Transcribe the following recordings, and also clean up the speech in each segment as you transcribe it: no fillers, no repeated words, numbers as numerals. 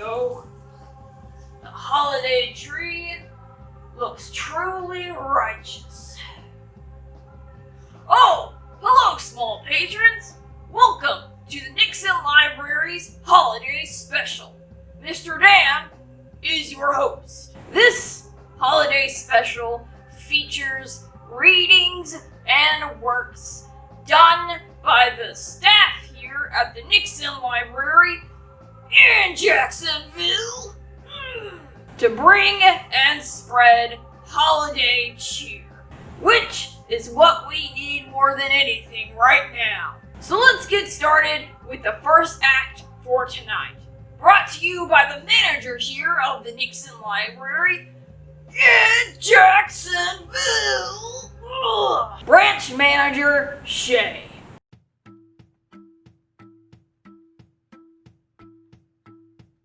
go. The holiday tree looks truly righteous. Oh, hello, small patrons. Welcome to the Nixon Library's Holiday Special. Mr. Dan is your host. This holiday special features readings and works done by the staff here at the Nixon Library in Jacksonville to bring and spread holiday cheer, which is what we need more than anything right now. So let's get started with the first act for tonight. Brought to you by the manager here of the Nixon Library in Jacksonville, Branch Manager Shay.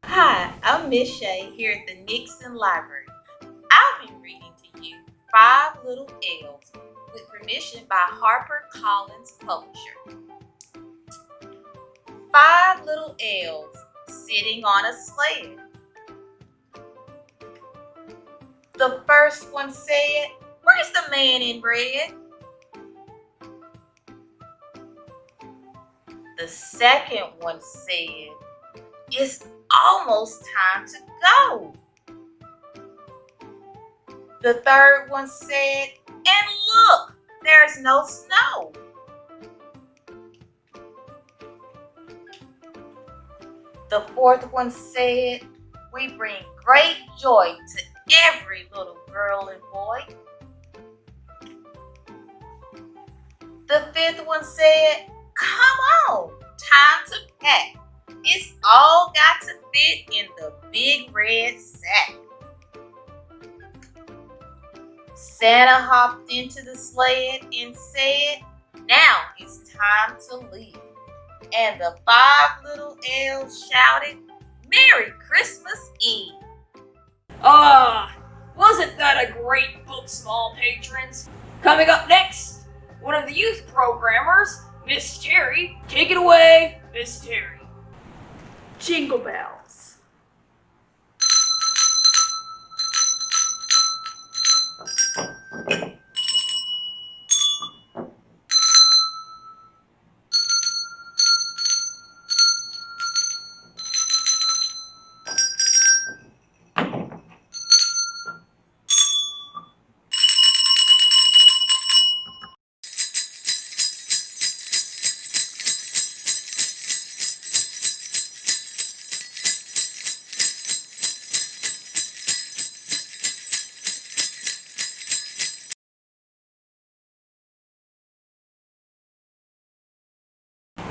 Hi, I'm Miss Shay here at the Nixon Library. I'll be reading to you 5 Little Elves with permission by HarperCollins Publisher. 5 little elves sitting on a sled. The first one said, "Where's the man in red?" The second one said, "It's almost time to go." The third one said, "And look, there's no snow." The fourth one said, "We bring great joy to every little girl and boy." The fifth one said, "Come on, time to pack. It's all got to fit in the big red sack." Santa hopped into the sled and said, "Now it's time to leave." And the 5 little elves shouted, "Merry Christmas Eve." Wasn't that a great book, small patrons? Coming up next, one of the youth programmers, Miss Terry. Take it away, Miss Terry. Jingle bells.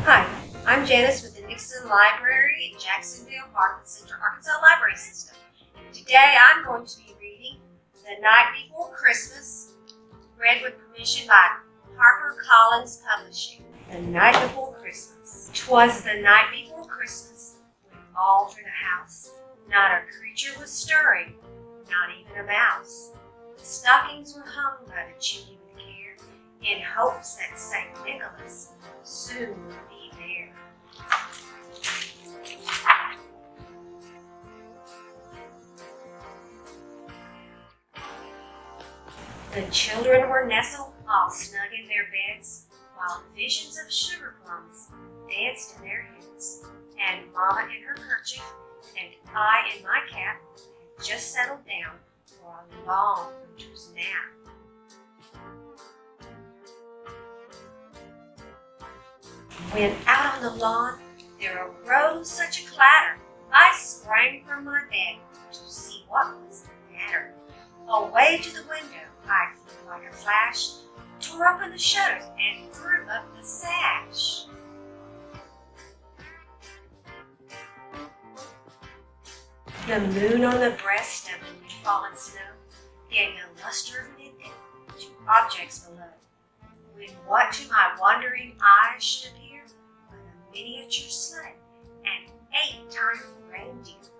Hi, I'm Janice with the Nixon Library in Jacksonville, Parkland Central, Arkansas Library System. Today I'm going to be reading The Night Before Christmas, read with permission by HarperCollins Publishing. The Night Before Christmas. 'Twas the night before Christmas, when all through the house not a creature was stirring, not even a mouse. The stockings were hung by the chimney with care, in hopes that St. Nicholas soon would be there. The children were nestled all snug in their beds, while visions of sugar plums danced in their heads. And Mama in her kerchief, and I in my cap, had just settled down for a long winter's nap. When out on the lawn there arose such a clatter, I sprang from my bed to see what was the matter. Away to the window I flew like a flash, tore open the shutters and threw up the sash. The moon on the breast of the new fallen snow gave the luster of midday to objects below, when what to my wondering eyes should appear but a miniature sleigh and 8 tiny reindeer.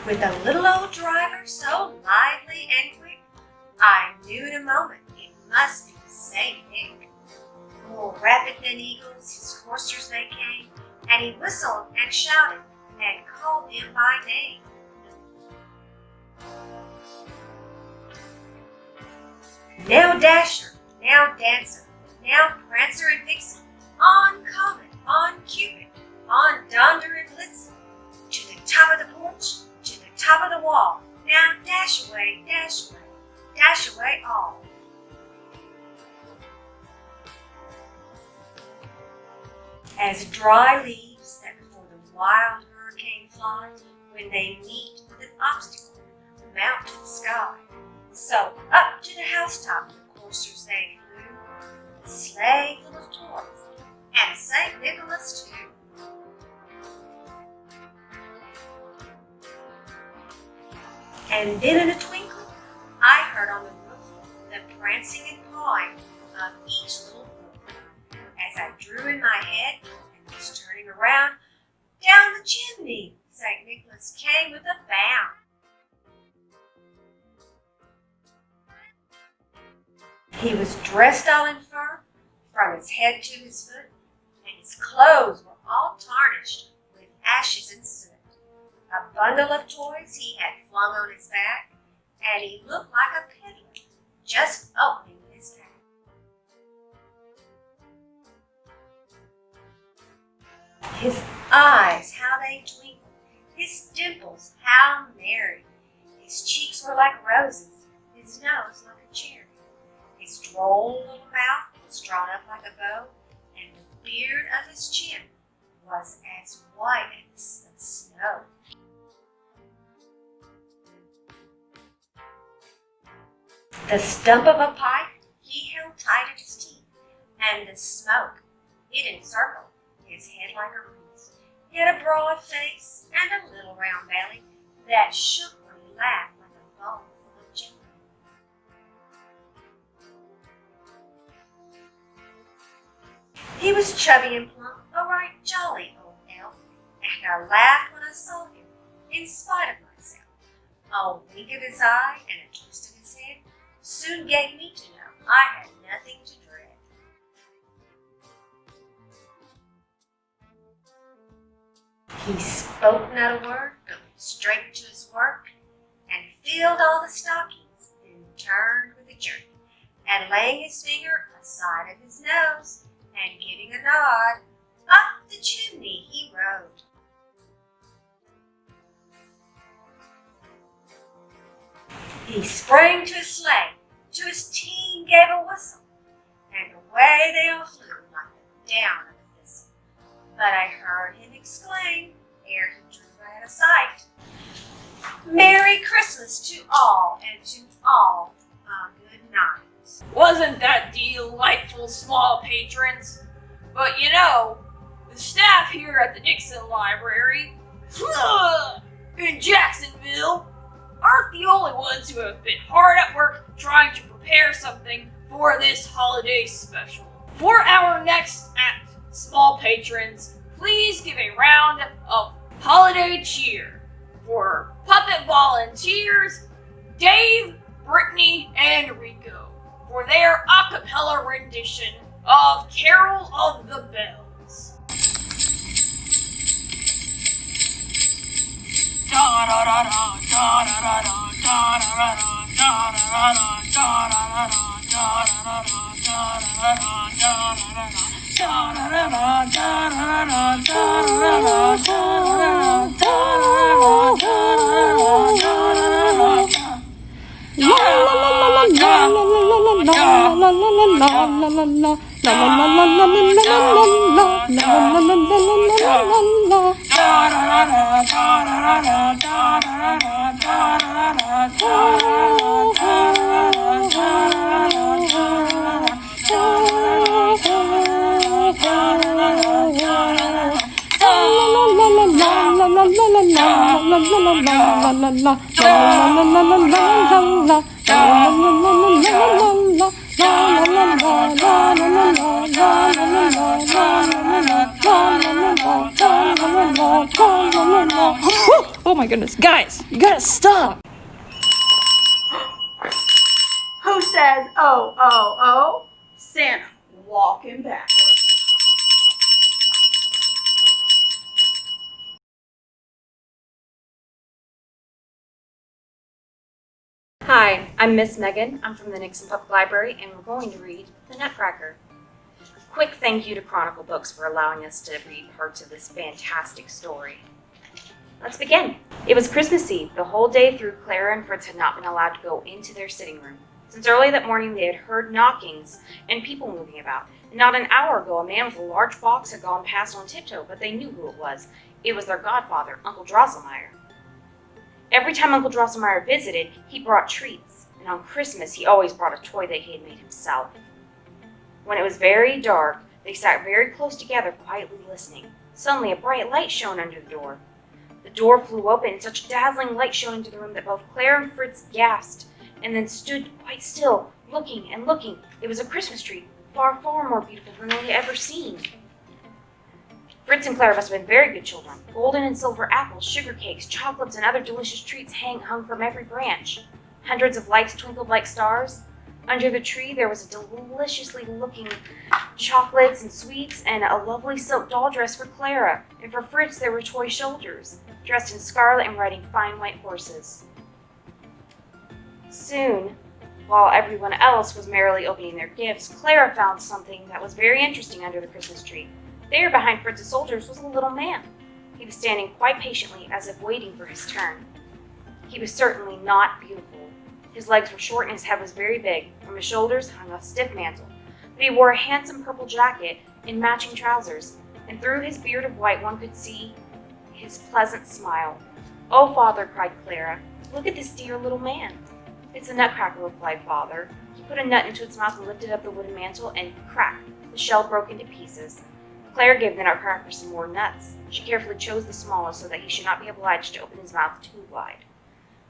With a little old driver so lively and quick, I knew in a moment it must be St. Nick. More rapid thin eagles, his coursers they came, and he whistled and shouted and called them by name. Now Dasher, now Dancer, now Prancer and Vixen, on Comet, on Cupid, on Donder and Blitzen, to the top of the porch, to the top of the wall. Now dash away all. As dry leaves that before the wild hurricane fly, when they meet with an obstacle, mount to the sky. So up to the housetop the coursers they flew, a sleigh full of toys, and St. Nicholas too. And then in a twinkling, I heard on the roof the prancing and pawing of each little hoof. As I drew in my head and was turning around, down the chimney St. Nicholas came with a bound. He was dressed all in fur, from his head to his foot, and his clothes were all tarnished with ashes and soot. A bundle of toys he had flung on his back, and he looked like a peddler just opening his pack. His eyes, how they twinkled, his dimples, how merry. His cheeks were like roses, his nose like a cherry. His droll little mouth was drawn up like a bow, and the beard of his chin was as white as the snow. The stump of a pipe he held tight at his teeth, and the smoke, it encircled his head like a wreath. He had a broad face and a little round belly that shook when he laughed like a bowl full of jelly. He was chubby and plump, a right jolly old elf, and I laughed when I saw him, in spite of myself. A wink of his eye and a twist of his head soon gave me to know I had nothing to dread. He spoke not a word, but went straight to his work, and filled all the stockings, then turned with a jerk, and laying his finger aside of his nose, and giving a nod, up the chimney he rode. He sprang to his sleigh, to his team gave a whistle, and away they all flew like the down of a thistle. But I heard him exclaim, ere he drew out of sight, Merry Christmas to all, and to all a good night. Wasn't that delightful, small patrons? But you know, the staff here at the Nixon Library in Jacksonville aren't the only ones who have been hard at work trying to prepare something for this holiday special. For our next act, small patrons, please give a round of holiday cheer for puppet volunteers Dave, Brittany, and Rico for their a cappella rendition of Carol of the Bells. Oh my goodness, guys, you gotta stop! Who says, oh, oh, oh? Santa, walking backwards. Hi, I'm Miss Megan. I'm from the Nixon Public Library, and we're going to read The Nutcracker. Quick thank you to Chronicle Books for allowing us to read parts of this fantastic story. Let's begin. It was Christmas Eve. The whole day through, Clara and Fritz had not been allowed to go into their sitting room. Since early that morning, they had heard knockings and people moving about. And not an hour ago, a man with a large box had gone past on tiptoe, but they knew who it was. It was their godfather, Uncle Drosselmeyer. Every time Uncle Drosselmeyer visited, he brought treats, and on Christmas he always brought a toy that he had made himself. When it was very dark, they sat very close together, quietly listening. Suddenly a bright light shone under the door. The door flew open, and such dazzling light shone into the room that both Claire and Fritz gasped, and then stood quite still, looking and looking. It was a Christmas tree, far, far more beautiful than they had ever seen. Fritz and Claire must have been very good children. Golden and silver apples, sugar cakes, chocolates, and other delicious treats hung from every branch. Hundreds of lights twinkled like stars. Under the tree there was a deliciously looking chocolates and sweets and a lovely silk doll dress for Clara. And for Fritz there were toy soldiers, dressed in scarlet and riding fine white horses. Soon, while everyone else was merrily opening their gifts, Clara found something that was very interesting under the Christmas tree. There, behind Fritz's soldiers, was a little man. He was standing quite patiently, as if waiting for his turn. He was certainly not beautiful. His legs were short and his head was very big. From his shoulders hung a stiff mantle. But he wore a handsome purple jacket and matching trousers, and through his beard of white one could see his pleasant smile. "Oh, Father," cried Clara, "look at this dear little man." "It's a nutcracker," replied Father. He put a nut into its mouth and lifted up the wooden mantle, and crack, the shell broke into pieces. Clara gave the nutcracker some more nuts. She carefully chose the smallest so that he should not be obliged to open his mouth too wide.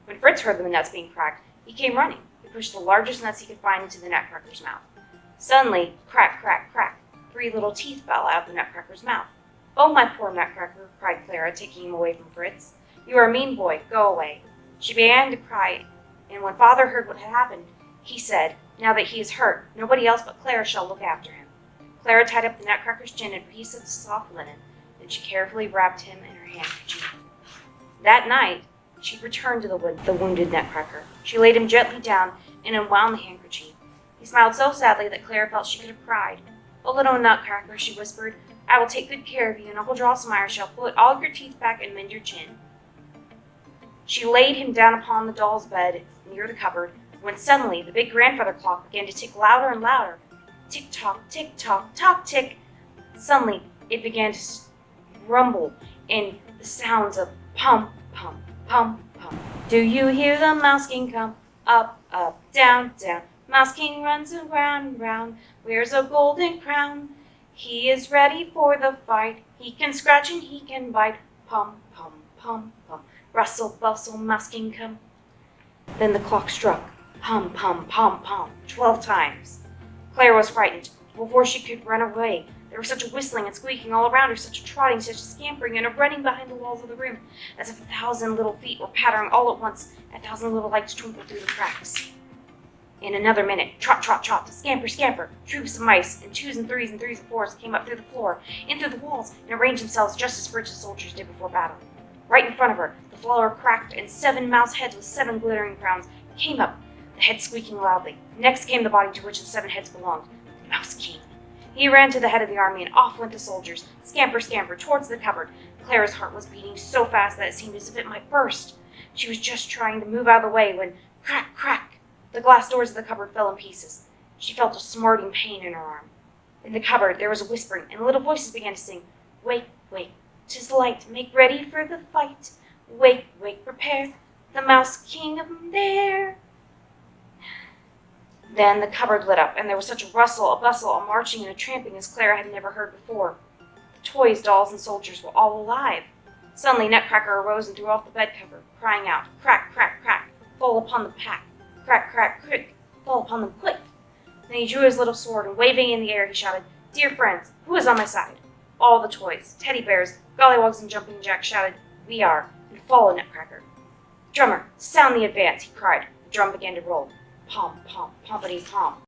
When Fritz heard the nuts being cracked, he came running. He pushed the largest nuts he could find into the nutcracker's mouth. Suddenly, crack, crack, crack, 3 little teeth fell out of the nutcracker's mouth. "Oh, my poor nutcracker," cried Clara, taking him away from Fritz. "You are a mean boy. Go away." She began to cry, and when Father heard what had happened, he said, "Now that he is hurt, nobody else but Clara shall look after him." Clara tied up the nutcracker's chin in a piece of soft linen, then she carefully wrapped him in her handkerchief. That night, she returned to the wounded nutcracker. She laid him gently down and unwound the handkerchief. He smiled so sadly that Clara felt she could have cried. "Oh, little nutcracker," she whispered, "I will take good care of you, and Uncle Drosselmeyer shall put all your teeth back and mend your chin." She laid him down upon the doll's bed near the cupboard, when suddenly the big grandfather clock began to tick louder and louder. Tick-tock, tick-tock, tock-tick. Suddenly, it began to rumble in the sounds of pum, pum, pum, pum. "Do you hear the Mouse King come? Up, up, down, down. Mouse King runs around and round, wears a golden crown. He is ready for the fight. He can scratch and he can bite. Pum, pum, pum, pum. Rustle, bustle, Mouse King come." Then the clock struck. Pum, pum, pum, pum, 12 times. Clara was frightened. Before she could run away, there was such a whistling and squeaking all around her, such a trotting, such a scampering, and a running behind the walls of the room, as if 1,000 little feet were pattering all at once, and 1,000 little lights twinkled through the cracks. In another minute, trot, trot, trot, scamper, scamper, troops of mice, and 2s and 3s and 3s and 4s came up through the floor, in through the walls, and arranged themselves just as Fritz's soldiers did before battle. Right in front of her, the floor cracked, and 7 mouse heads with 7 glittering crowns came up, the head squeaking loudly. Next came the body to which the 7 heads belonged, the Mouse King. He ran to the head of the army, and off went the soldiers, scamper, scamper, towards the cupboard. Clara's heart was beating so fast that it seemed as if it might burst. She was just trying to move out of the way when, crack, crack, the glass doors of the cupboard fell in pieces. She felt a smarting pain in her arm. In the cupboard there was a whispering, and little voices began to sing, "Wake, wake, 'tis light, make ready for the fight. Wake, wake, prepare, the Mouse King up there." Then the cupboard lit up, and there was such a rustle, a bustle, a marching, and a tramping as Clara had never heard before. The toys, dolls, and soldiers were all alive. Suddenly Nutcracker arose and threw off the bed cover, crying out, "Crack, crack, crack, fall upon the pack. Crack, crack, crick, fall upon them quick." Then he drew his little sword, and waving in the air, he shouted, "Dear friends, who is on my side?" All the toys, teddy bears, gollywogs, and jumping jacks shouted, "We are," and follow Nutcracker. "Drummer, sound the advance," he cried. The drum began to roll. Pom, pom, pompity, pom.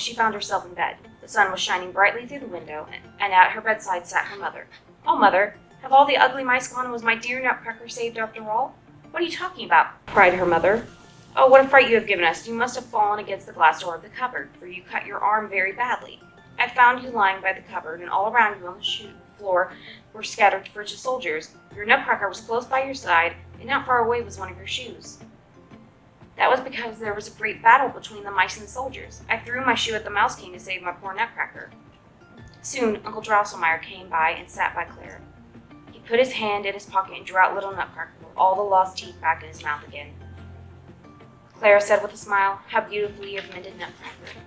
she found herself in bed. The sun was shining brightly through the window, and at her bedside sat her mother. "Oh, Mother, have all the ugly mice gone and was my dear Nutcracker saved after all?" "What are you talking about?" cried her mother. "Oh, what a fright you have given us! You must have fallen against the glass door of the cupboard, for you cut your arm very badly. I found you lying by the cupboard, and all around you on the floor were scattered British soldiers. Your Nutcracker was close by your side, and not far away was one of your shoes. That was because there was a great battle between the mice and the soldiers. I threw my shoe at the Mouse King to save my poor Nutcracker." Soon Uncle Drosselmeyer came by and sat by Clara. He put his hand in his pocket and drew out little Nutcracker with all the lost teeth back in his mouth again. Clara said with a smile, "How beautifully you have mended Nutcracker."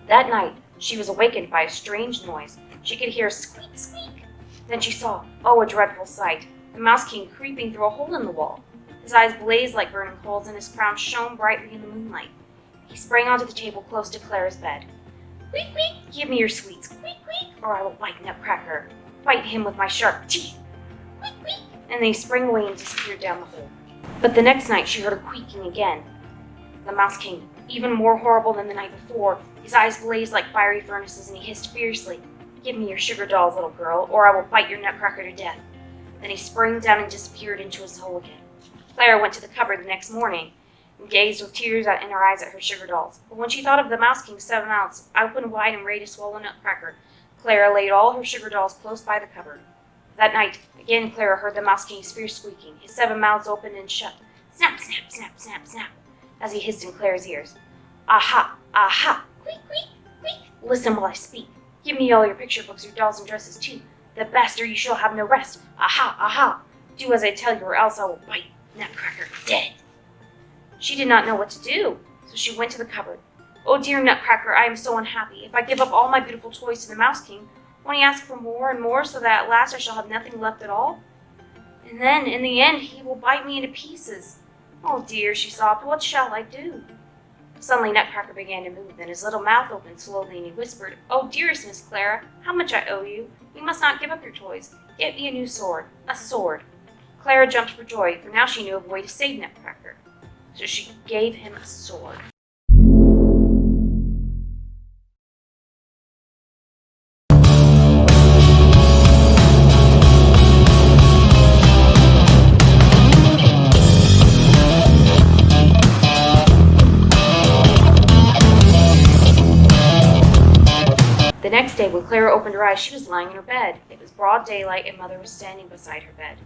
That night, she was awakened by a strange noise. She could hear a squeak, squeak. Then she saw, oh, a dreadful sight, the Mouse King creeping through a hole in the wall. His eyes blazed like burning coals, and his crown shone brightly in the moonlight. He sprang onto the table close to Clara's bed. "Squeak, squeak, give me your sweets, squeak, squeak, or I will bite Nutcracker. Bite him with my sharp teeth. Squeak, squeak." And then he sprang away and disappeared down the hole. But the next night she heard a squeaking again. The Mouse King, even more horrible than the night before, his eyes blazed like fiery furnaces, and he hissed fiercely, "Give me your sugar dolls, little girl, or I will bite your Nutcracker to death." Then he sprang down and disappeared into his hole again. Clara went to the cupboard the next morning and gazed with tears in her eyes at her sugar dolls. But when she thought of the Mouse King's 7 mouths, open wide and ready to swallow Nutcracker, Clara laid all her sugar dolls close by the cupboard. That night, again Clara heard the Mouse King's fierce squeaking, his 7 mouths opened and shut. Snap, snap, snap, snap, snap, as he hissed in Clara's ears. "Aha, aha, squeak, squeak, squeak. Listen while I speak. Give me all your picture books, your dolls and dresses too. The best, or you shall have no rest. Aha, aha. Do as I tell you, or else I will bite Nutcracker dead." She did not know what to do, so she went to the cupboard. "Oh, dear Nutcracker, I am so unhappy. If I give up all my beautiful toys to the Mouse King, won't he ask for more and more, so that at last I shall have nothing left at all? And then, in the end, he will bite me into pieces. Oh dear," she sobbed, "what shall I do?" Suddenly Nutcracker began to move, and his little mouth opened slowly, and he whispered, "Oh, dearest Miss Clara, how much I owe you. You must not give up your toys. Get me a new sword. A sword." Clara jumped for joy, for now she knew of a way to save Nutcracker. So she gave him a sword. The next day, when Clara opened her eyes, she was lying in her bed. It was broad daylight, and Mother was standing beside her bed.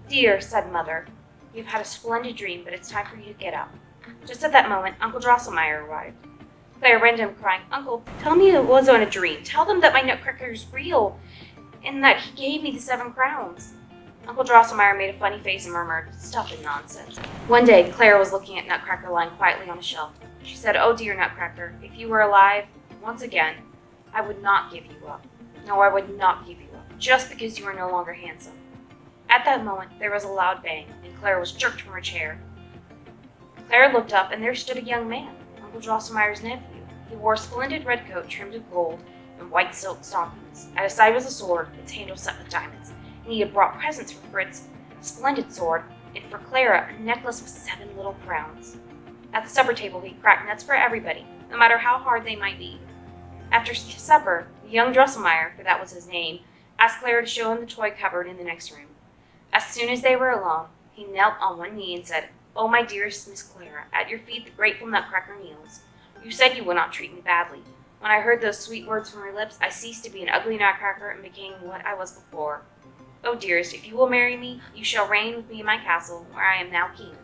"Dear," said Mother, "you've had a splendid dream, but it's time for you to get up." Just at that moment, Uncle Drosselmeyer arrived. Clara ran to him, crying, "Uncle, tell me it wasn't a dream. Tell them that my Nutcracker is real, and that he gave me the 7 crowns." Uncle Drosselmeyer made a funny face and murmured, "Stuff and nonsense." One day, Clara was looking at Nutcracker lying quietly on a shelf. She said, "Oh, dear Nutcracker, if you were alive, once again, I would not give you up. No, I would not give you up, just because you are no longer handsome." At that moment, there was a loud bang, and Clara was jerked from her chair. Clara looked up, and there stood a young man, Uncle Drosselmeyer's nephew. He wore a splendid red coat trimmed with gold and white silk stockings. At his side was a sword, its handle set with diamonds, and he had brought presents for Fritz, a splendid sword, and for Clara, a necklace with 7 little crowns. At the supper table, he cracked nuts for everybody, no matter how hard they might be. After supper, the young Drosselmeyer, for that was his name, asked Clara to show him the toy cupboard in the next room. As soon as they were alone, he knelt on one knee and said, "Oh, my dearest Miss Clara, at your feet the grateful Nutcracker kneels. You said you would not treat me badly. When I heard those sweet words from your lips, I ceased to be an ugly Nutcracker and became what I was before. Oh, dearest, if you will marry me, you shall reign with me in my castle, where I am now king."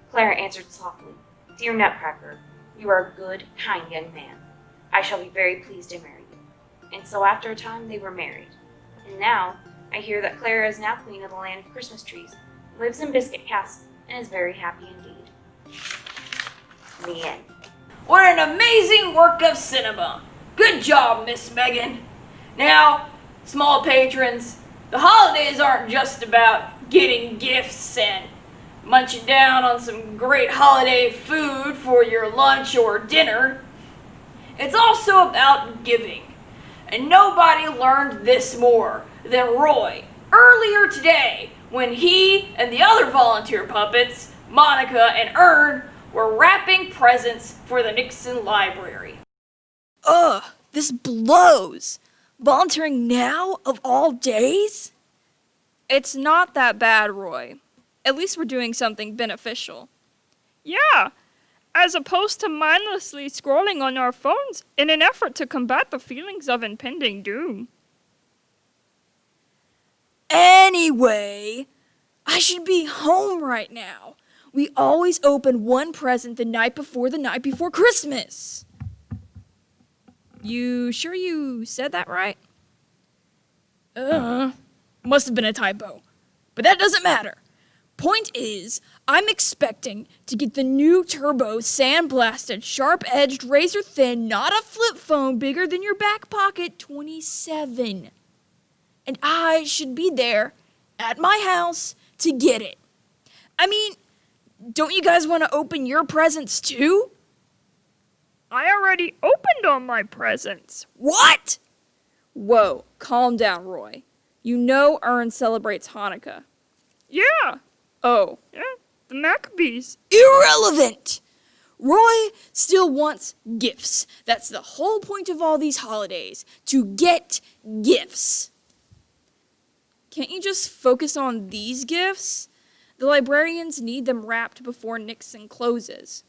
Clara answered softly, "Dear Nutcracker, you are a good, kind young man. I shall be very pleased to marry you." And so after a time they were married. And now I hear that Clara is now queen of the land of Christmas trees, lives in Biscuit Castle, and is very happy indeed. The end. What an amazing work of cinema! Good job, Miss Megan. Now, small patrons, the holidays aren't just about getting gifts and munching down on some great holiday food for your lunch or dinner. It's also about giving. And nobody learned this more than Roy earlier today when he and the other volunteer puppets, Monica and Ern, we're wrapping presents for the Nixon Library. Ugh, this blows. Volunteering now of all days? It's not that bad, Roy. At least we're doing something beneficial. Yeah, as opposed to mindlessly scrolling on our phones in an effort to combat the feelings of impending doom. Anyway, I should be home right now. We always open one present the night before Christmas. You sure you said that right? Must have been a typo. But that doesn't matter. Point is, I'm expecting to get the new turbo, sandblasted, sharp-edged, razor-thin, not a flip phone bigger than your back pocket 27. And I should be there at my house to get it. I mean, don't you guys want to open your presents too? I already opened all my presents. What? Whoa, calm down, Roy. You know Ern celebrates Hanukkah. Yeah. Oh. Yeah, the Maccabees. Irrelevant! Roy still wants gifts. That's the whole point of all these holidays. To get gifts. Can't you just focus on these gifts? The librarians need them wrapped before Nixon closes.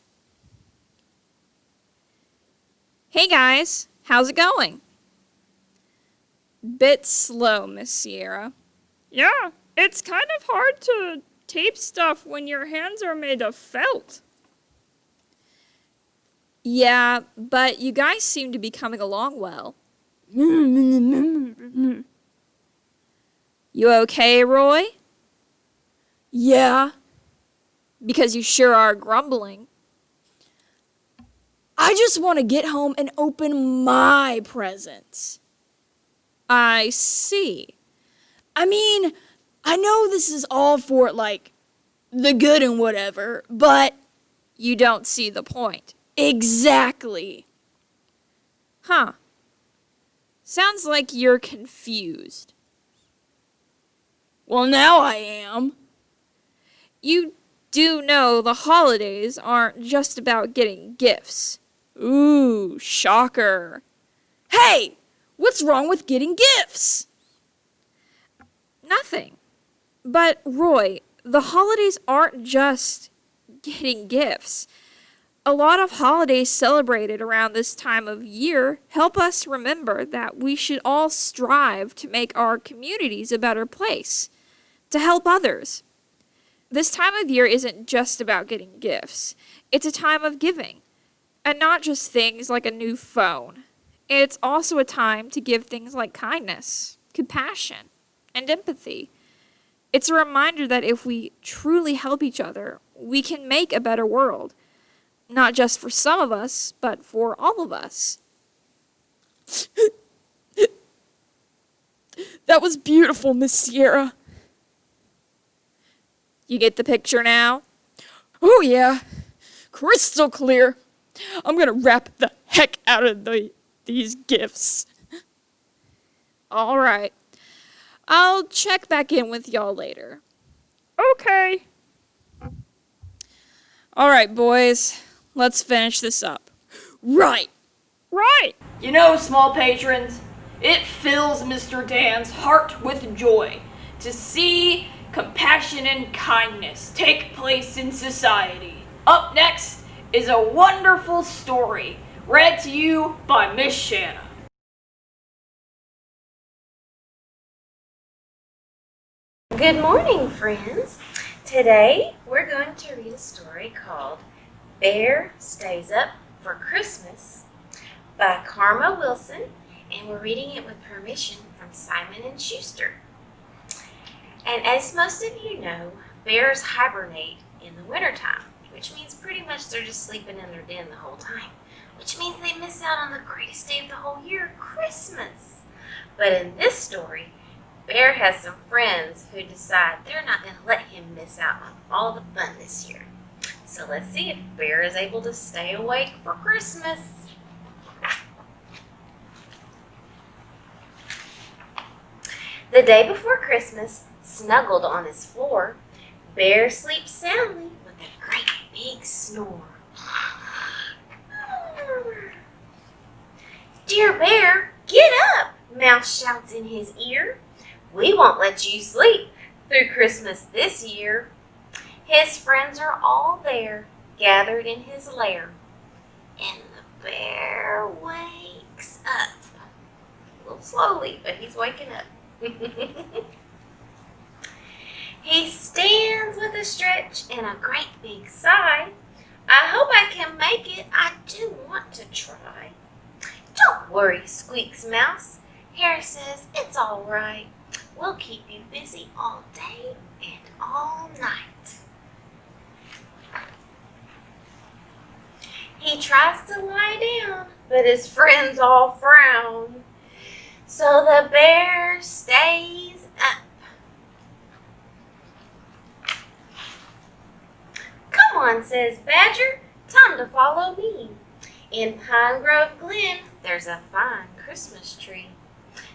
Hey guys, how's it going? Bit slow, Miss Sierra. Yeah, it's kind of hard to tape stuff when your hands are made of felt. Yeah, but you guys seem to be coming along well. You okay, Roy? Yeah. Because you sure are grumbling. I just want to get home and open my presents. I see. I mean, I know this is all for, the good and whatever, but you don't see the point. Exactly. Huh. Sounds like you're confused. Well, now I am. You do know the holidays aren't just about getting gifts. Ooh, shocker. Hey! What's wrong with getting gifts? Nothing. But, Roy, the holidays aren't just getting gifts. A lot of holidays celebrated around this time of year help us remember that we should all strive to make our communities a better place, to help others. This time of year isn't just about getting gifts. It's a time of giving, and not just things like a new phone. It's also a time to give things like kindness, compassion, and empathy. It's a reminder that if we truly help each other, we can make a better world. Not just for some of us, but for all of us. That was beautiful, Miss Sierra. You get the picture now? Oh yeah, crystal clear. I'm gonna wrap the heck out of these gifts. All right. I'll check back in with y'all later. Okay. All right, boys. Let's finish this up. Right. Right. You know, small patrons, it fills Mr. Dan's heart with joy to see compassion and kindness take place in society. Up next is a wonderful story read to you by Miss Shanna. Good morning, friends. Today we're going to read a story called Bear Stays Up for Christmas by Karma Wilson, and we're reading it with permission from Simon & Schuster. And as most of you know, bears hibernate in the wintertime, which means pretty much they're just sleeping in their den the whole time, which means they miss out on the greatest day of the whole year, Christmas. But in this story, Bear has some friends who decide they're not going to let him miss out on all the fun this year. So let's see if Bear is able to stay awake for Christmas. The day before Christmas, snuggled on his floor, Bear sleeps soundly with a great big snore. "Dear Bear, get up," Mouse shouts in his ear. "We won't let you sleep through Christmas this year." His friends are all there, gathered in his lair, and the bear wakes up. A little slowly, but he's waking up. He stands with a stretch and a great big sigh. "I hope I can make it. I do want to try." "Don't worry," squeaks Mouse. "Hare says it's all right. We'll keep you busy all day and all night." He tries to lie down, but his friends all frown. So the bear stays up. "Come on," says Badger, "time to follow me. In Pine Grove Glen, there's a fine Christmas tree."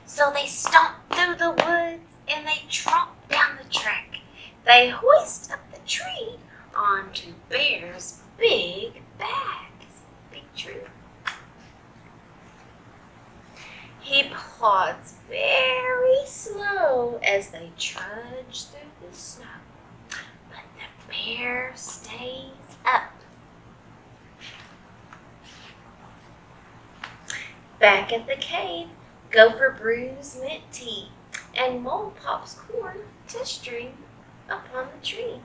So they stomp through the woods and they tromp down the track. They hoist up the tree onto Bear's big bag. Big tree. He plods very slow as they trudge through the snow, but the bear stays up. Back at the cave, Gopher brews mint tea, and Mole pops corn to string upon the tree.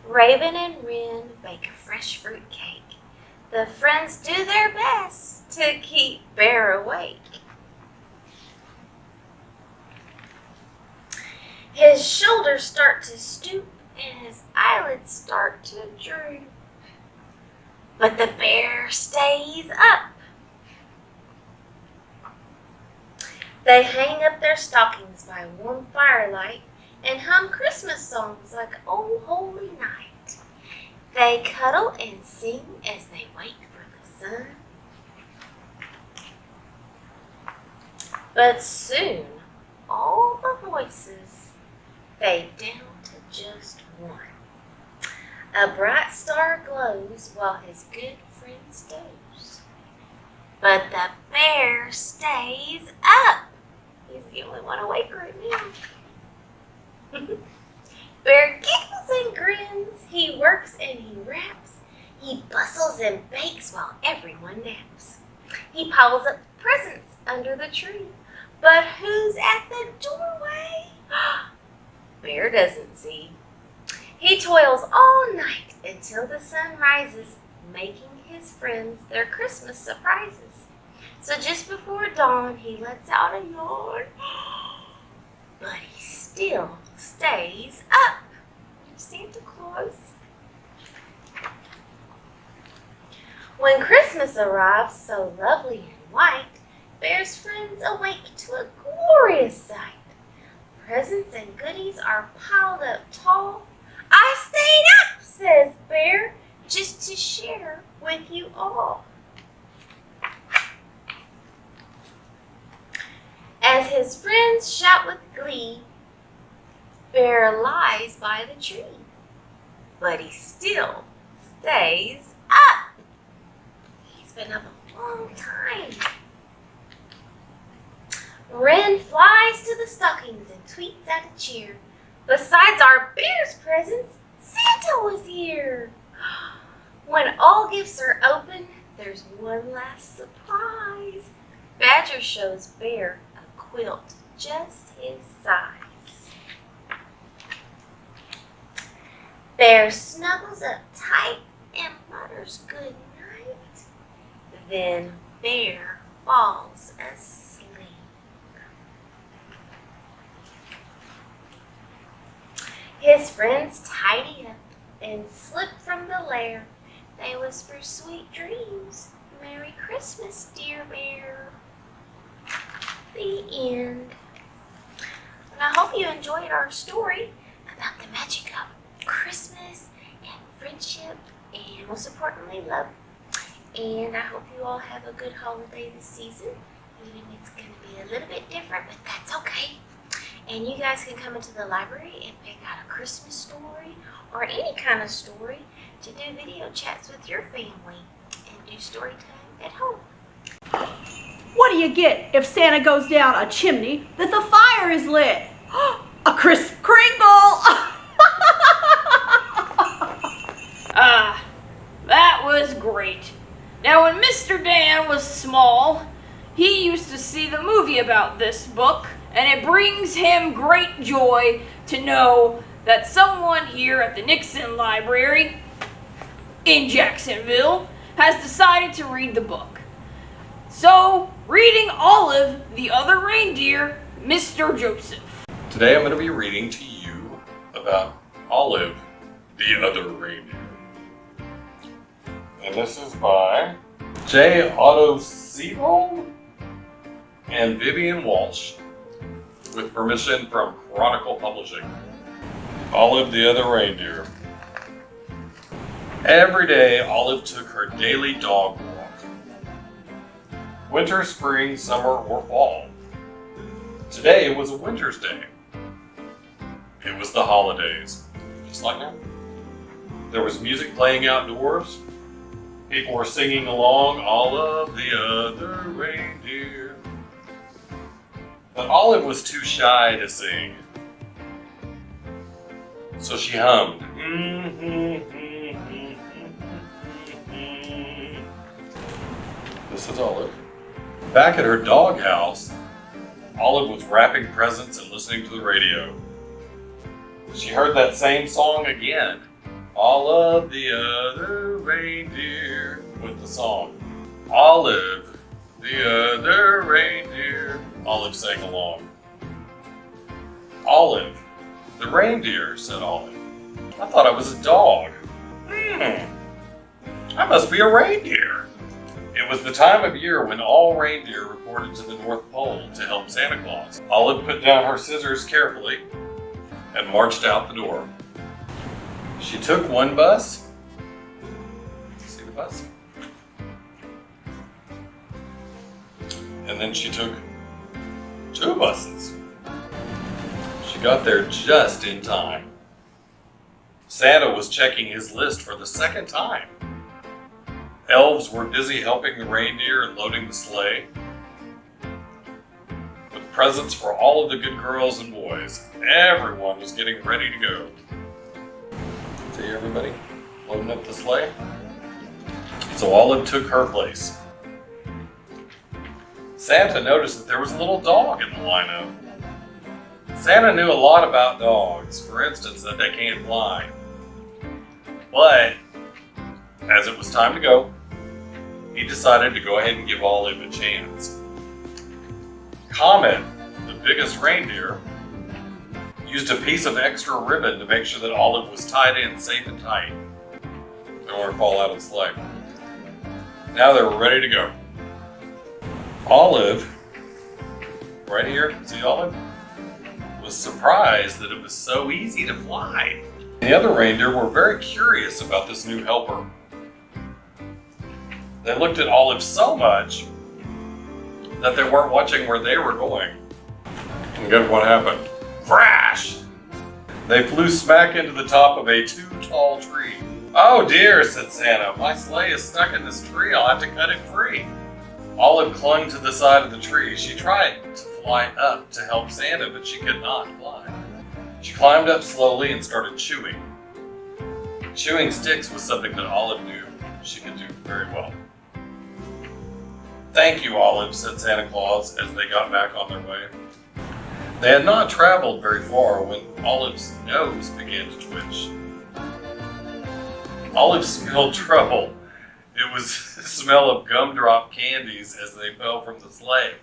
Raven and Wren bake a fresh fruit cake. The friends do their best to keep Bear awake. His shoulders start to stoop and his eyelids start to droop. But the bear stays up. They hang up their stockings by warm firelight and hum Christmas songs like "Oh Holy Night." They cuddle and sing as they wait for the sun. But soon, all the voices fade down to just one. A bright star glows while his good friends doze. But the bear stays up. He's the only one awake right now. Bear giggles and grins. He works and he raps. He bustles and bakes while everyone naps. He piles up presents under the tree. But who's at the doorway? Bear doesn't see. He toils all night until the sun rises, making his friends their Christmas surprises. So just before dawn, he lets out a yawn, but he still stays up. Santa Claus. When Christmas arrives, so lovely and white, Bear's friends awake to a glorious sight. Presents and goodies are piled up tall. "I stayed up," says Bear, "just to share with you all." As his friends shout with glee, Bear lies by the tree, but he still stays up. He's been up a long time. Wren flies to the stockings and tweets out a cheer. Besides our bear's presents, Santa was here. When all gifts are open, there's one last surprise. Badger shows Bear a quilt just his size. Bear snuggles up tight and mutters good night. Then Bear falls asleep. His friends tidy up and slip from the lair. They whisper sweet dreams. "Merry Christmas, dear Bear." The end. And I hope you enjoyed our story about the magic of Christmas and friendship and most importantly love. And I hope you all have a good holiday this season. Even it's going to be a little bit different, but that's okay. And you guys can come into the library and pick out a Christmas story or any kind of story to do video chats with your family and do story time at home. What do you get if Santa goes down a chimney that the fire is lit? A crisp Kringle! That was great. Now, when Mr. Dan was small, he used to see the movie about this book, and it brings him great joy to know that someone here at the Nixon Library in Jacksonville has decided to read the book. So, reading Olive, the Other Reindeer, Mr. Joseph. Today I'm going to be reading to you about Olive, the Other Reindeer. And this is by J. Otto Seabold and Vivian Walsh, with permission from Chronicle Publishing. Olive, the Other Reindeer. Every day, Olive took her daily dog walk. Winter, spring, summer, or fall. Today was a winter's day. It was the holidays, just like now. There was music playing outdoors. People were singing along, all of the other reindeer. But Olive was too shy to sing. So she hummed. This is Olive. Back at her doghouse, Olive was wrapping presents and listening to the radio. She heard that same song again. All of the other reindeer, with the song. Olive, the other reindeer. Olive sang along. Olive, the reindeer, said Olive. I thought I was a dog. I must be a reindeer. It was the time of year when all reindeer reported to the North Pole to help Santa Claus. Olive put down her scissors carefully and marched out the door. She took one bus. See the bus? And then she took two buses. She got there just in time. Santa was checking his list for the second time. Elves were busy helping the reindeer and loading the sleigh with presents for all of the good girls and boys. Everyone was getting ready to go. See everybody loading up the sleigh? So Olive took her place. Santa noticed that there was a little dog in the lineup. Santa knew a lot about dogs, for instance, that they can't fly. But, as it was time to go, he decided to go ahead and give Olive a chance. Comet, the biggest reindeer, used a piece of extra ribbon to make sure that Olive was tied in safe and tight. Don't want her to fall out of the sleigh. Now they were ready to go. Olive, right here, see Olive? Was surprised that it was so easy to fly. The other reindeer were very curious about this new helper. They looked at Olive so much that they weren't watching where they were going. And guess what happened? Crash! They flew smack into the top of a too tall tree. Oh dear, said Santa, my sleigh is stuck in this tree. I'll have to cut it free. Olive clung to the side of the tree. She tried to fly up to help Santa, but she could not fly. She climbed up slowly and started chewing. Chewing sticks was something that Olive knew she could do very well. Thank you, Olive, said Santa Claus as they got back on their way. They had not traveled very far when Olive's nose began to twitch. Olive smelled trouble. It was the smell of gumdrop candies as they fell from the sleigh.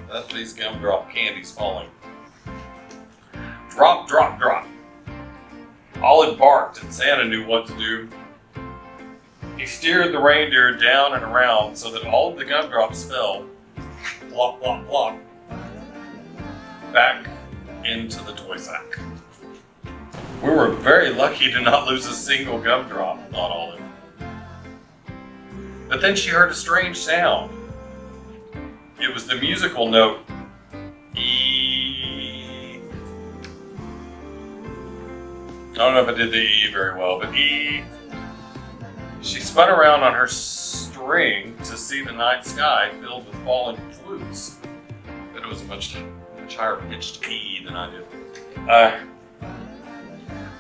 That's these gumdrop candies falling. Drop, drop, drop. Olive barked and Santa knew what to do. He steered the reindeer down and around so that all of the gumdrops fell, plop, plop, plop, back into the toy sack. We were very lucky to not lose a single gumdrop, thought Olive. But then she heard a strange sound. It was the musical note, E. I don't know if I did the E very well, but E. She spun around on her straw ring to see the night sky filled with falling flutes. But it was a much higher pitched E than I did.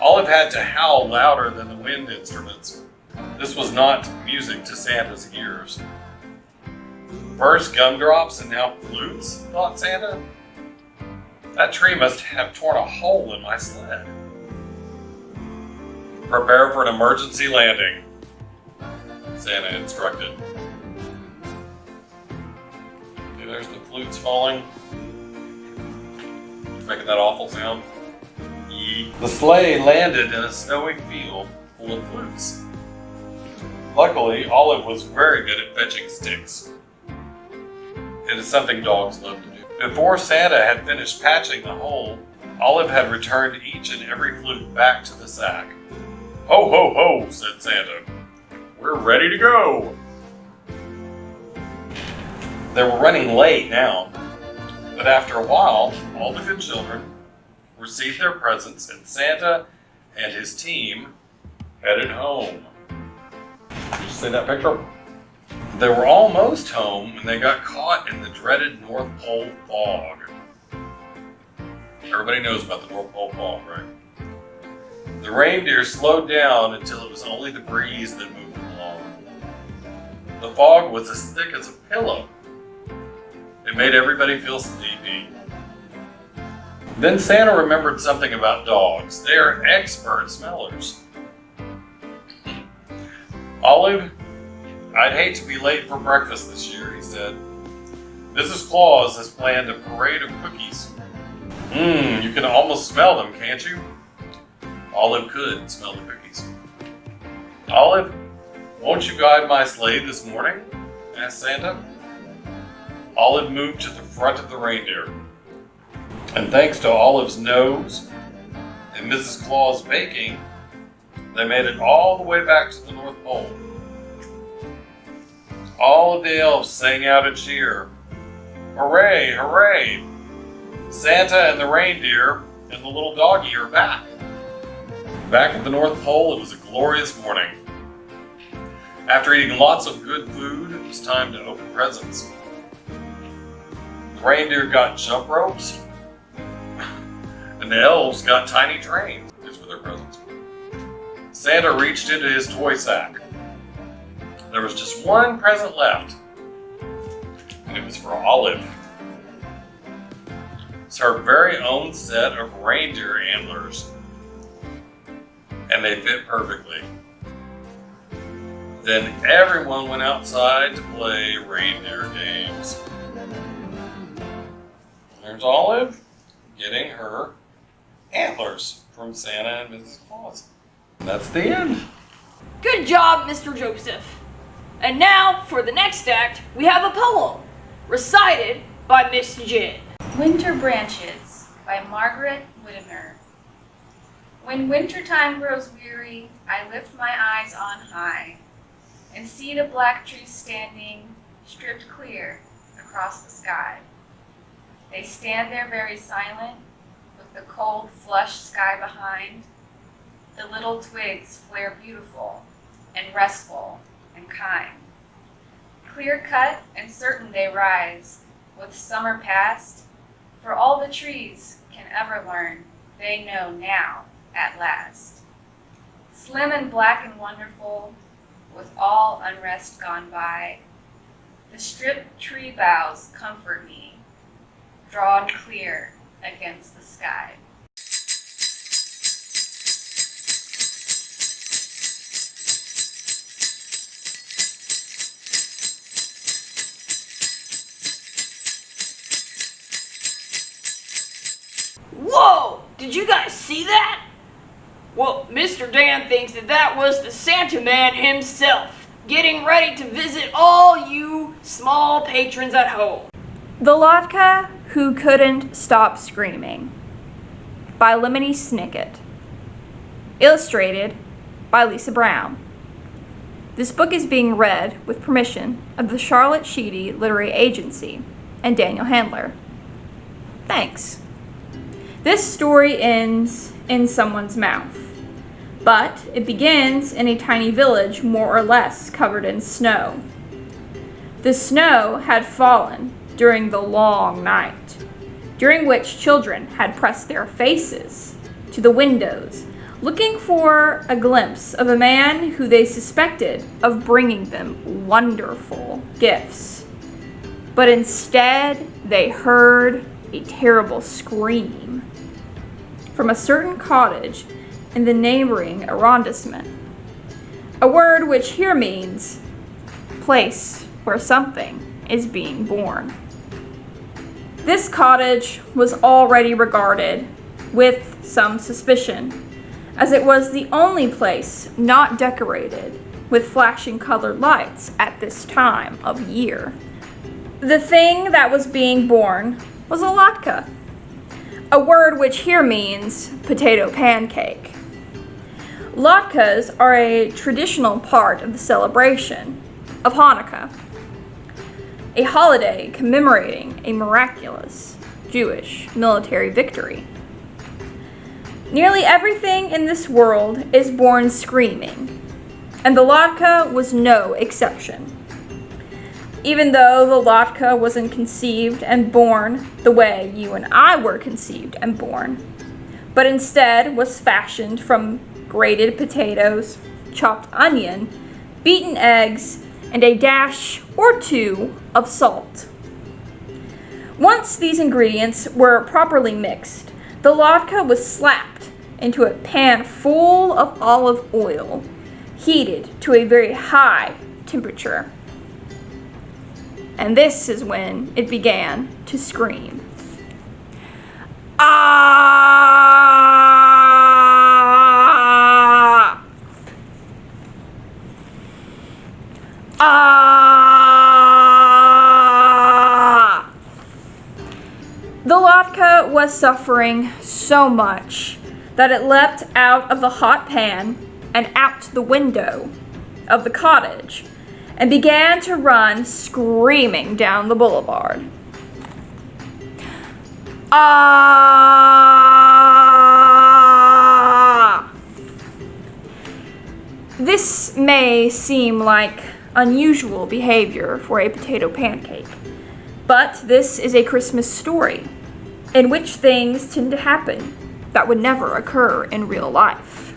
Olive had to howl louder than the wind instruments. This was not music to Santa's ears. First gumdrops and now flutes, thought Santa. That tree must have torn a hole in my sled. Prepare for an emergency landing, Santa instructed. Okay, there's the flutes falling. Making that awful sound. The sleigh landed in a snowy field full of flutes. Luckily, Olive was very good at fetching sticks. It is something dogs love to do. Before Santa had finished patching the hole, Olive had returned each and every flute back to the sack. Ho, ho, ho, said Santa. We're ready to go. They were running late now, but after a while, all the good children received their presents and Santa and his team headed home. Did you see that picture? They were almost home when they got caught in the dreaded North Pole fog. Everybody knows about the North Pole fog, right? The reindeer slowed down until it was only the breeze that moved along. The fog was as thick as a pillow. It made everybody feel sleepy. Then Santa remembered something about dogs. They are expert smellers. Olive, I'd hate to be late for breakfast this year, he said. Mrs. Claus has planned a parade of cookies. You can almost smell them, can't you? Olive could smell the cookies. Olive, won't you guide my sleigh this morning? Asked Santa. Olive moved to the front of the reindeer. And thanks to Olive's nose and Mrs. Claus' baking, they made it all the way back to the North Pole. All of the elves sang out a cheer. Hooray, hooray! Santa and the reindeer and the little doggy are back. Back at the North Pole, it was a glorious morning. After eating lots of good food, it was time to open presents. The reindeer got jump ropes, and the elves got tiny trains. These were their presents. Santa reached into his toy sack. There was just one present left, and it was for Olive. It's her very own set of reindeer antlers, and they fit perfectly. Then everyone went outside to play reindeer games. There's Olive getting her antlers from Santa and Mrs. Claus. And that's the end. Good job, Mr. Joseph. And now, for the next act, we have a poem, recited by Miss Jen. Winter Branches by Margaret Whittimer. When wintertime grows weary, I lift my eyes on high and see the black trees standing, stripped clear across the sky. They stand there very silent, with the cold, flushed sky behind. The little twigs flare beautiful and restful and kind. Clear-cut and certain they rise, with summer past, for all the trees can ever learn, they know now at last. Slim and black and wonderful, with all unrest gone by, the stripped tree boughs comfort me, drawn clear against the sky. Whoa! Did you guys see that? Well, Mr. Dan thinks that was the Santa Man himself, getting ready to visit all you small patrons at home. The Latka Who Couldn't Stop Screaming by Lemony Snicket. Illustrated by Lisa Brown. This book is being read with permission of the Charlotte Sheedy Literary Agency and Daniel Handler. Thanks. This story ends in someone's mouth, but it begins in a tiny village more or less covered in snow. The snow had fallen during the long night, during which children had pressed their faces to the windows, looking for a glimpse of a man who they suspected of bringing them wonderful gifts. But instead, they heard a terrible scream from a certain cottage in the neighboring arrondissement, a word which here means place where something is being born. This cottage was already regarded with some suspicion, as it was the only place not decorated with flashing colored lights at this time of year. The thing that was being born was a latke, a word which here means potato pancake. Latkes are a traditional part of the celebration of Hanukkah, a holiday commemorating a miraculous Jewish military victory. Nearly everything in this world is born screaming, and the latke was no exception. Even though the latke wasn't conceived and born the way you and I were conceived and born, but instead was fashioned from grated potatoes, chopped onion, beaten eggs, and a dash or two of salt. Once these ingredients were properly mixed, the latke was slapped into a pan full of olive oil, heated to a very high temperature. And this is when it began to scream. Ah! Ah! The latke was suffering so much that it leapt out of the hot pan and out the window of the cottage and began to run screaming down the boulevard. Ah! This may seem like unusual behavior for a potato pancake, but this is a Christmas story in which things tend to happen that would never occur in real life.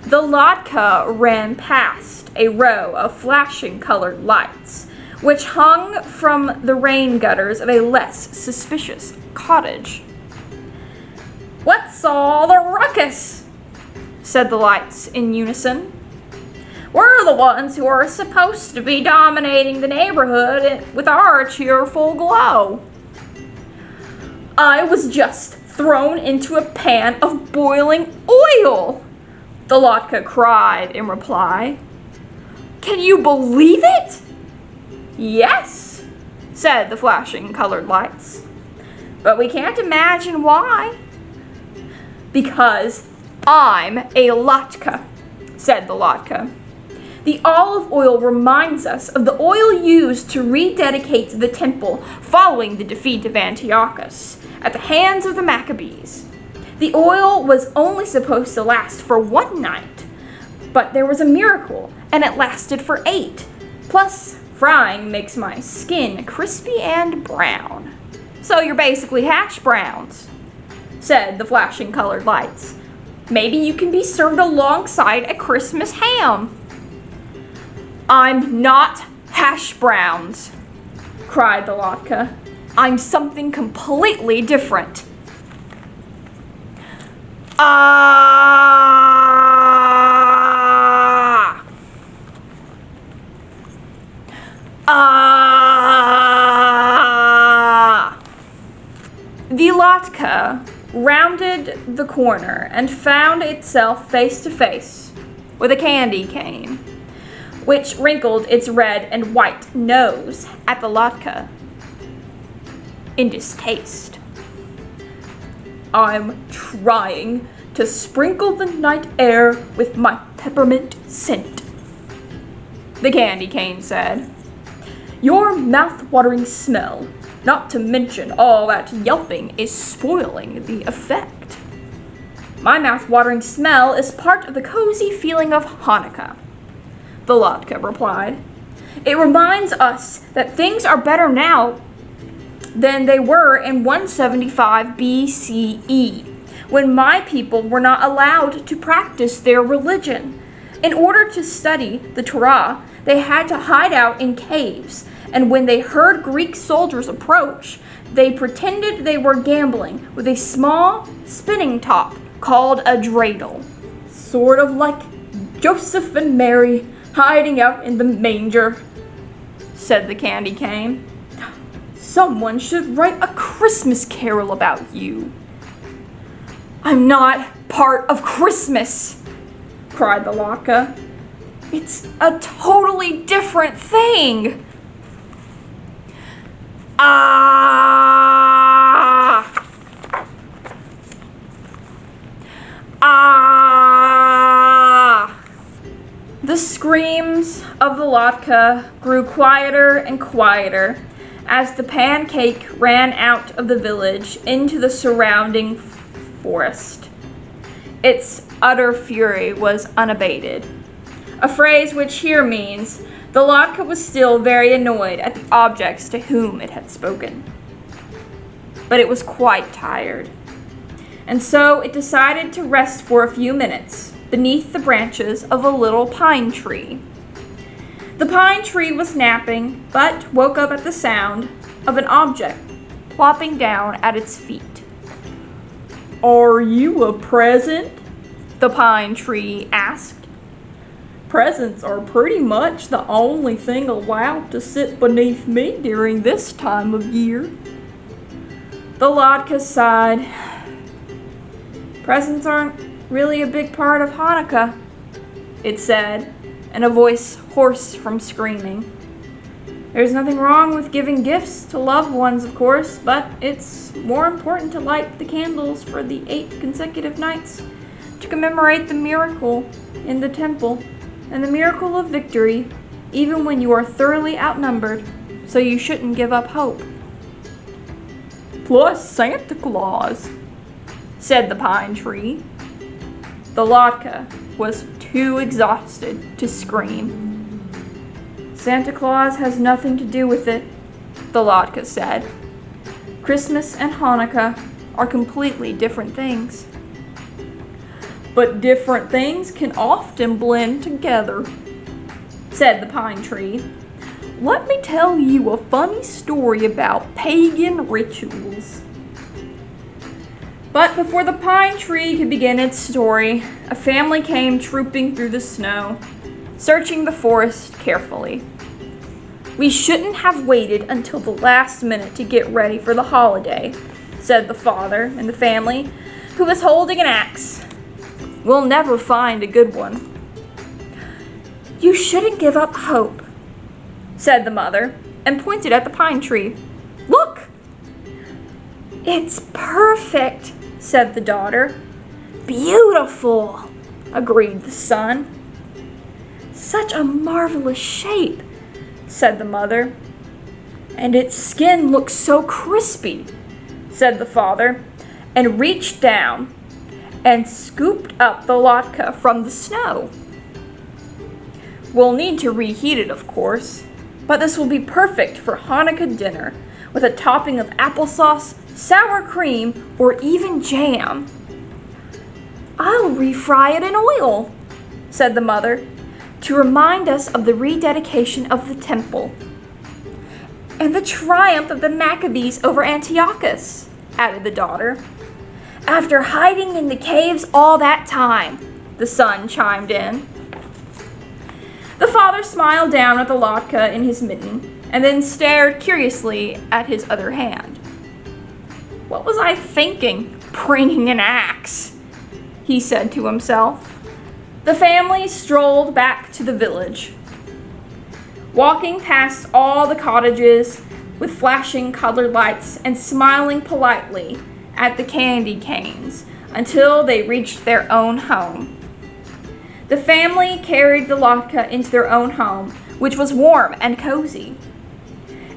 The latke ran past a row of flashing colored lights, which hung from the rain gutters of a less suspicious cottage. "What's all the ruckus?" said the lights in unison. "We're the ones who are supposed to be dominating the neighborhood with our cheerful glow." "I was just thrown into a pan of boiling oil," the latke cried in reply. "Can you believe it?" "Yes," said the flashing colored lights. "But we can't imagine why." "Because I'm a latke," said the latke. "The olive oil reminds us of the oil used to rededicate the temple following the defeat of Antiochus at the hands of the Maccabees. The oil was only supposed to last for one night, but there was a miracle and it lasted for 8. Plus, frying makes my skin crispy and brown. So you're basically hash browns," said the flashing colored lights. "Maybe you can be served alongside a Christmas ham." "I'm not hash browns," cried the latke. "I'm something completely different." Ah! Ah! The latke rounded the corner and found itself face to face with a candy cane, which wrinkled its red and white nose at the latke in distaste. "I'm trying to sprinkle the night air with my peppermint scent," the candy cane said. "Your mouth-watering smell, not to mention all that yelping, is spoiling the effect." "My mouth-watering smell is part of the cozy feeling of Hanukkah," the latke replied. It reminds us that things are better now than they were in 175 BCE, when my people were not allowed to practice their religion. In order to study the Torah, they had to hide out in caves, and when they heard Greek soldiers approach, they pretended they were gambling with a small spinning top called a dreidel, sort of like Joseph and Mary hiding out in the manger, said the candy cane. Someone should write a Christmas carol about you. I'm not part of Christmas, cried the Latka. It's a totally different thing. The screams of the Latka grew quieter and quieter as the pancake ran out of the village into the surrounding forest. Its utter fury was unabated, a phrase which here means the Latka was still very annoyed at the objects to whom it had spoken. But it was quite tired, and so it decided to rest for a few minutes beneath the branches of a little pine tree. The pine tree was napping, but woke up at the sound of an object plopping down at its feet. Are you a present? The pine tree asked. Presents are pretty much the only thing allowed to sit beneath me during this time of year. The Latka sighed. Presents aren't really a big part of Hanukkah, it said, in a voice hoarse from screaming. There's nothing wrong with giving gifts to loved ones, of course, but it's more important to light the candles for the 8 consecutive nights to commemorate the miracle in the temple and the miracle of victory, even when you are thoroughly outnumbered, so you shouldn't give up hope. Plus Santa Claus, said the pine tree. The Latka was too exhausted to scream. Santa Claus has nothing to do with it, the Latka said. Christmas and Hanukkah are completely different things. But different things can often blend together, said the pine tree. Let me tell you a funny story about pagan rituals. But before the pine tree could begin its story, a family came trooping through the snow, searching the forest carefully. We shouldn't have waited until the last minute to get ready for the holiday, said the father in the family, who was holding an axe. We'll never find a good one. You shouldn't give up hope, said the mother, and pointed at the pine tree. Look! It's perfect, said the daughter. Beautiful, agreed the son. Such a marvelous shape, said the mother. And its skin looks so crispy, said the father, and reached down and scooped up the latke from the snow. We'll need to reheat it, of course, but this will be perfect for Hanukkah dinner with a topping of applesauce, sour cream, or even jam. I'll refry it in oil, said the mother, to remind us of the rededication of the temple. And the triumph of the Maccabees over Antiochus, added the daughter. After hiding in the caves all that time, the son chimed in. The father smiled down at the latke in his mitten, and then stared curiously at his other hand. What was I thinking, bringing an axe? He said to himself. The family strolled back to the village, walking past all the cottages with flashing colored lights and smiling politely at the candy canes until they reached their own home. The family carried the latke into their own home, which was warm and cozy,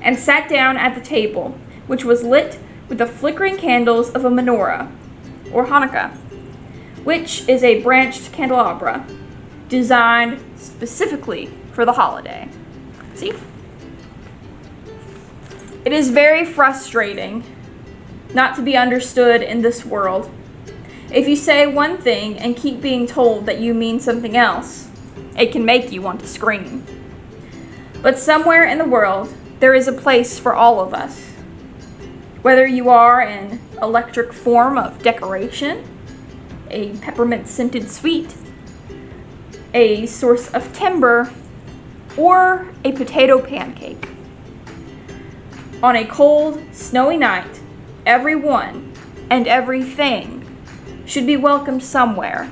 and sat down at the table, which was lit with the flickering candles of a menorah, or Hanukkah, which is a branched candelabra designed specifically for the holiday. See? It is very frustrating not to be understood in this world. If you say one thing and keep being told that you mean something else, it can make you want to scream. But somewhere in the world, there is a place for all of us. Whether you are an electric form of decoration, a peppermint scented sweet, a source of timber, or a potato pancake. On a cold, snowy night, everyone and everything should be welcomed somewhere.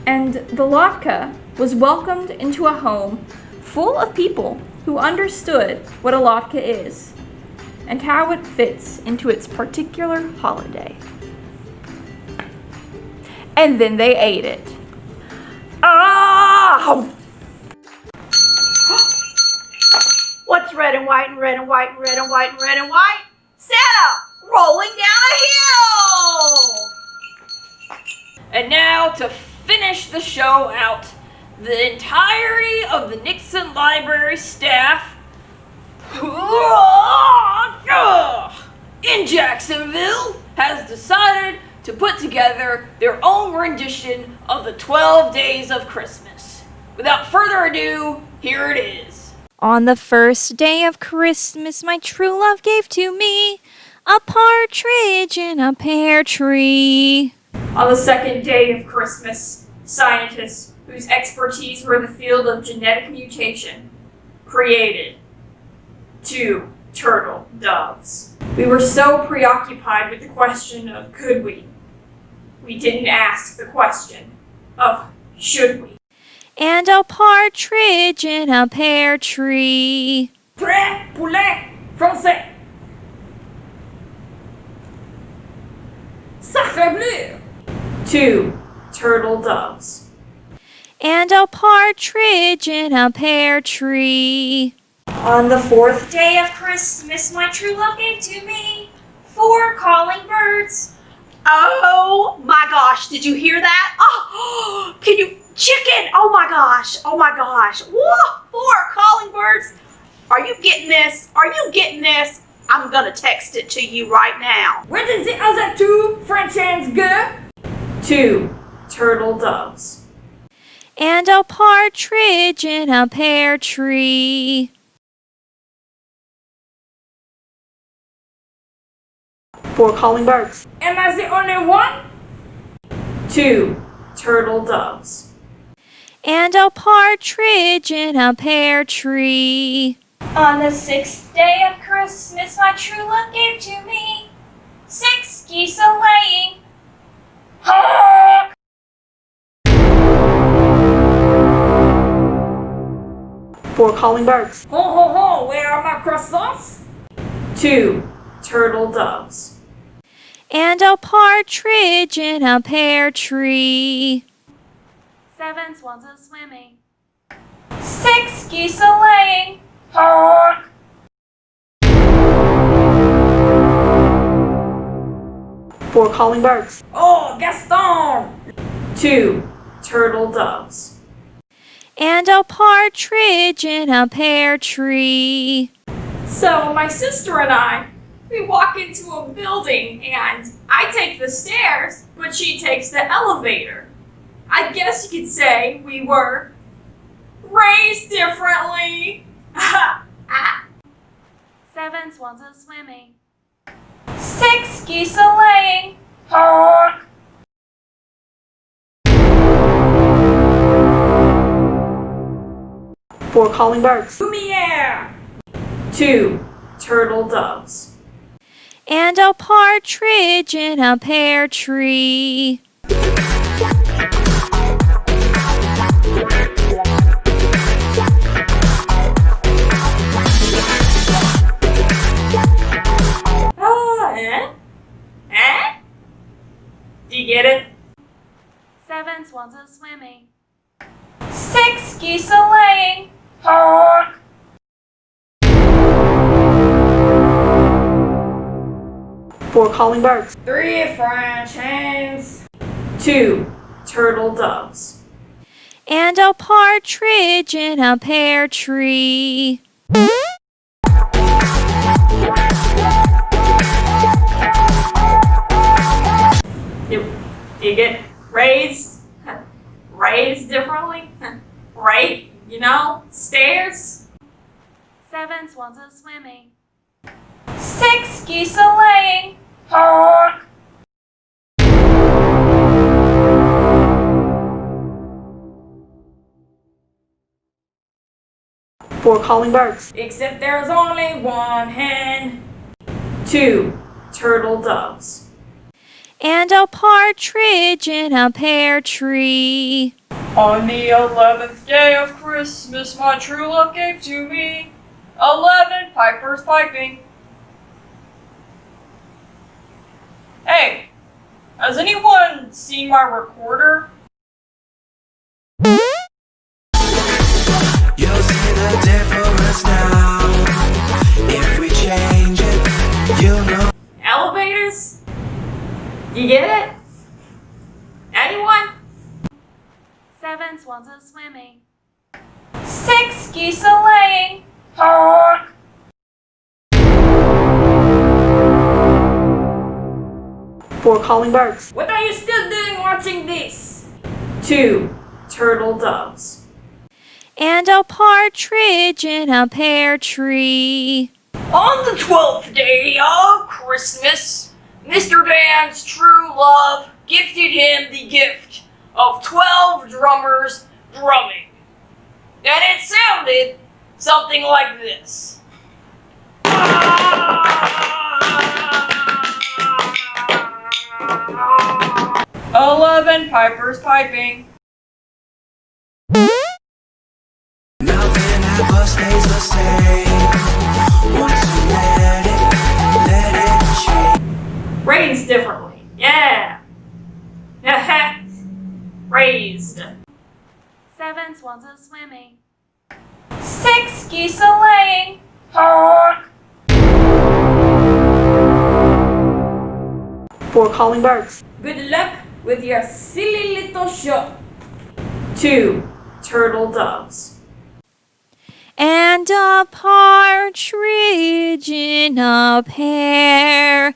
And the latke was welcomed into a home full of people who understood what a latke is and how it fits into its particular holiday. And then they ate it. Ah! What's red and white and red and white and red and white and red and white? Santa rolling down a hill! And now to finish the show out, the entirety of the Nixon Library staff in Jacksonville has decided to put together their own rendition of the 12 Days of Christmas. Without further ado, here it is. On the first day of Christmas, my true love gave to me a partridge in a pear tree. On the second day of Christmas, scientists whose expertise were in the field of genetic mutation created 2 turtle doves. We were so preoccupied with the question of could we didn't ask the question of should we. And a partridge in a pear tree. Très poulet français. Sacre bleu. 2 turtle doves. And a partridge in a pear tree. On the 4th day of Christmas, my true love gave to me 4 calling birds. Oh my gosh, did you hear that? Oh, can you, chicken, oh my gosh, whoa, 4 calling birds. Are you getting this? Are you getting this? I'm gonna text it to you right now. Where does the other 2 French hens go? 2 turtle doves. And a partridge in a pear tree. 4 calling birds. Am I the only one? 2 turtle doves. And a partridge in a pear tree. On the 6th day of Christmas, my true love gave to me 6 geese a-laying. Honk! 4 calling birds. Ho ho ho, where are my croissants? 2 turtle doves. And a partridge in a pear tree. 7 swans a swimming. 6 geese a-laying. Honk! 4 calling birds. Oh, Gaston! 2 turtle doves. And a partridge in a pear tree. So my sister and I, we walk into a building and I take the stairs, but she takes the elevator. I guess you could say we were raised differently. 7 swans a swimming. 6 geese a-laying. Honk! 4 calling birds. Lumiere! 2 turtle doves. And a partridge in a pear tree. Do you get it? 7 swans a swimming. 6 geese a-laying. Honk! 4 calling birds. 3 French hens. 2 turtle doves. And a partridge in a pear tree. You get raised differently, right? You know, stairs. 7 swans a swimming. 6 geese a laying. Honk! 4 calling birds. Except there's only one hen. 2 turtle doves. And a partridge in a pear tree. On the 11th day of Christmas, my true love gave to me 11 pipers piping. Hey, has anyone seen my recorder? You'll see the difference now. If we change it, you'll know. Elevators? You get it? Anyone? 7 swans a swimming. 6 geese a laying. Honk! 4 calling birds. What are you still doing watching this? 2 turtle doves. And a partridge in a pear tree. On the 12th day of Christmas, Mr. Dan's true love gifted him the gift of 12 drummers drumming. And it sounded something like this. 11 pipers piping. Nothing ever stays the same. Once you let it change. Raised differently. Yeah. Raised. 7 swans a swimming. 6 geese a laying. Honk. 4 calling birds. Good luck with your silly little show. 2 turtle doves. And a partridge in a pear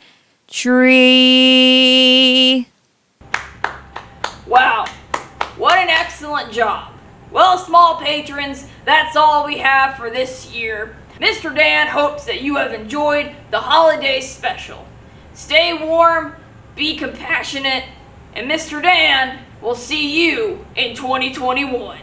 tree. Wow, what an excellent job. Well, small patrons, that's all we have for this year. Mr. Dan hopes that you have enjoyed the holiday special. Stay warm, be compassionate, and Mr. Dan will see you in 2021.